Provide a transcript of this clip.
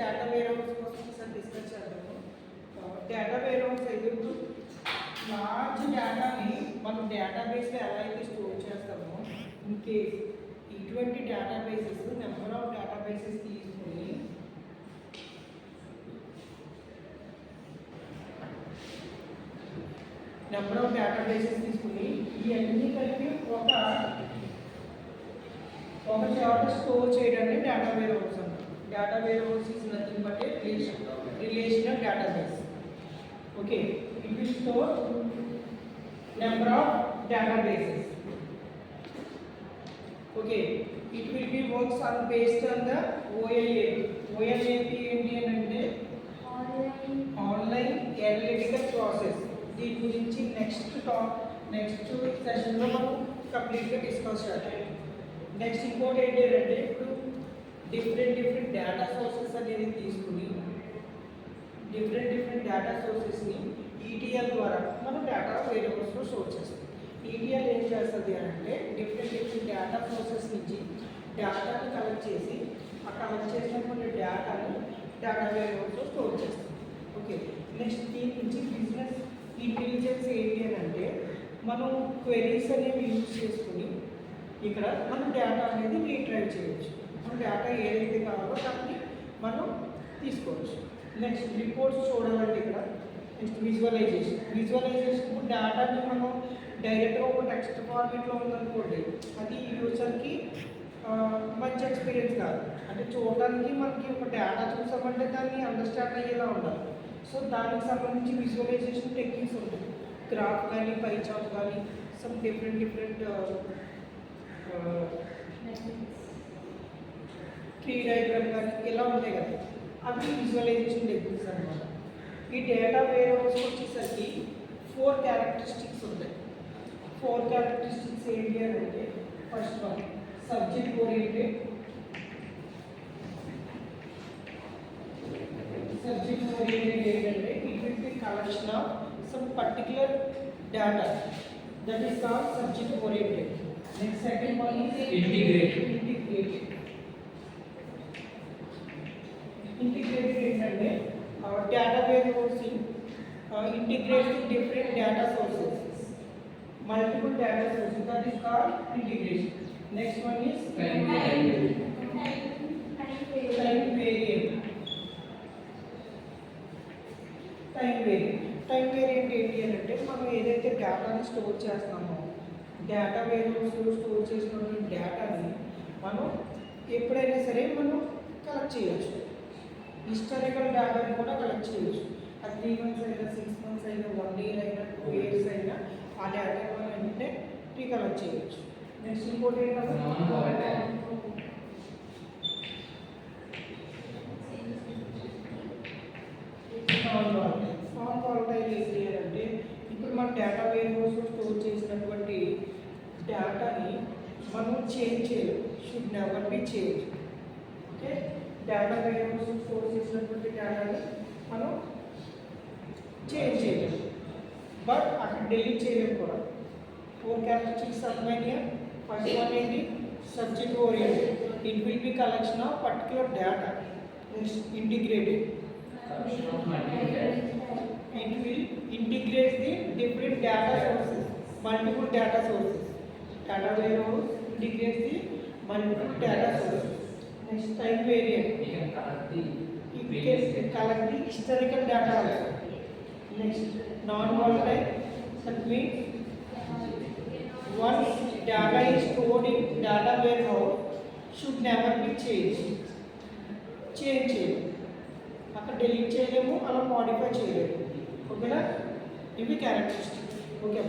Data warehouse కోసం ఒకసారి discuss చేద్దాము. డేటా వేర్హౌస్ అయితే లార్జ్ డేటాని మనం డేటాబేస్లో ఎలా అయితే స్టోర్ చేస్తామో ఇన్ కేస్ ఇటువంటి డేటాబేసెస్ నెంబర్ ఆఫ్ డేటాబేసెస్ తీసుకొని ఇవన్నీ కలిపి ఒక చోట స్టోర్ చేయడాన్ని డేటా వేర్హౌస్ అంటారు. Data warehouse is nothing but A relational database. Okay, it will store number of databases. Okay, it will B works on based on the OLAP. OLAP ఏంటి అని అంటే ఆన్లైన్ అనలిటికల్ ప్రాసెస్. దీని గురించి next సెషన్లో మనం కంప్లీట్గా discuss చేద్దాం. Next ఇంకోటి ఏంటంటే ఇప్పుడు డిఫరెంట్ డేటా సోర్సెస్ అనేది తీసుకుని డిఫరెంట్ డేటా సోర్సెస్ని ETL ద్వారా మనం డేటా వేరియబుల్స్లో స్టోర్ చేస్తాం. ETL ఏం చేస్తుంది అంటే డిఫరెంట్ డేటా సోర్సెస్ నుంచి డేటాని కలెక్ట్ చేసి ఆ కలెక్ట్ చేసినటువంటి డేటాని డేటా వేరియబుల్స్లో స్టోర్ చేస్తాం. ఓకే, నెక్స్ట్ దీని నుంచి బిజినెస్ ఇంటెలిజెన్స్ ఏంటి అని అంటే మనం క్వెరీస్ అనేవి యూజ్ చేసుకుని ఇక్కడ మనం డేటా అనేది రీట్రైవ్ చేయవచ్చు. మన డేటా ఏదైతే కావాలో దాన్ని మనం తీసుకోవచ్చు. నెక్స్ట్ రిపోర్ట్స్ చూడాలంటే ఇక్కడ నెక్స్ట్ విజువలైజేషన్ ఇప్పుడు డేటాని మనం డైరెక్ట్గా ఒక టెక్స్ట్ ఫార్మేట్లో ఉందనుకోండి, అది యూజర్కి మంచి ఎక్స్పీరియన్స్ కాదు. అంటే చూడడానికి మనకి ఒక డేటా చూసామంటే దాన్ని అండర్స్టాండ్ అయ్యేలా ఉండాలి. సో దానికి సంబంధించి విజువలైజేషన్ టెక్నిక్స్ ఉంటాయి. గ్రాఫ్ కానీ పై చార్ట్ కానీ సమ్ డిఫరెంట్ ట్రీ డయాగ్రామ్ కానీ ఇలా ఉంటాయి కదా, అవి విజువలైజేషన్ టెక్నిక్స్ అనమాట. ఈ డేటా వేర్హౌస్ వచ్చేసరికి 4 క్యారెక్టరిస్టిక్స్ ఉంటాయి. 4 క్యారెక్టరిస్టిక్స్ ఏంటి అని అంటే ఫస్ట్ వన్ సబ్జెక్ట్ ఓరియంటెడ్. ఏంటంటే it will be collection of some particular data, that is called subject oriented. Next second one is integrated ఏంటంటే data warehouse integrates with different data sources, multiple data sources, that is called integration. Next one is time variant. Time variant ఏంటి అని అంటే మనం ఏదైతే డేటాని store చేస్తామో data వేరియబుల్స్లో store చేసినటువంటి డేటాని మనం ఎప్పుడైనా సరే మనం కలెక్ట్ చేయవచ్చు. హిస్టారికల్ డేటాని కూడా కలెక్ట్ చేయవచ్చు. అది 3 months అయినా 6 months అయినా 1 year అయినా 2 years అయినా ఆ డేటా మనం అంటే రీకలెక్ట్ చేయవచ్చు. నెక్స్ట్ ఇంకోటి ఏంటంటే నాన్ వాలటైల్ ఏంటి అంటే ఇప్పుడు మన డేటా వేర్హౌస్లో స్టోర్ చేసినటువంటి డేటాని మనం చేంజ్ చేయలేము. Should never be change. Okay, data వేర్హౌస్లో స్టోర్ చేసినటువంటి డేటాని మనం చేంజ్ చేయలేము, బట్ అక్కడ డిలీట్ చేయలేము కూడా. 4 క్యారెక్టరిస్టిక్స్ అర్థమైనాయా? ఫస్ట్ వన్ ఏంటి subject oriented, it will be collection of particular data. Next integrated, it will integrate the different data sources, multiple data sources. Data warehouse integrates the multiple data sources. Next time variant, it can collect the historical data also. Next non-volatile, that means once data is stored in data warehouse should never be changed. Change అక్కడ delete చేయలేము, అలా modify చేయలేము. ఓకేనా? ఇవి characteristics. Okay.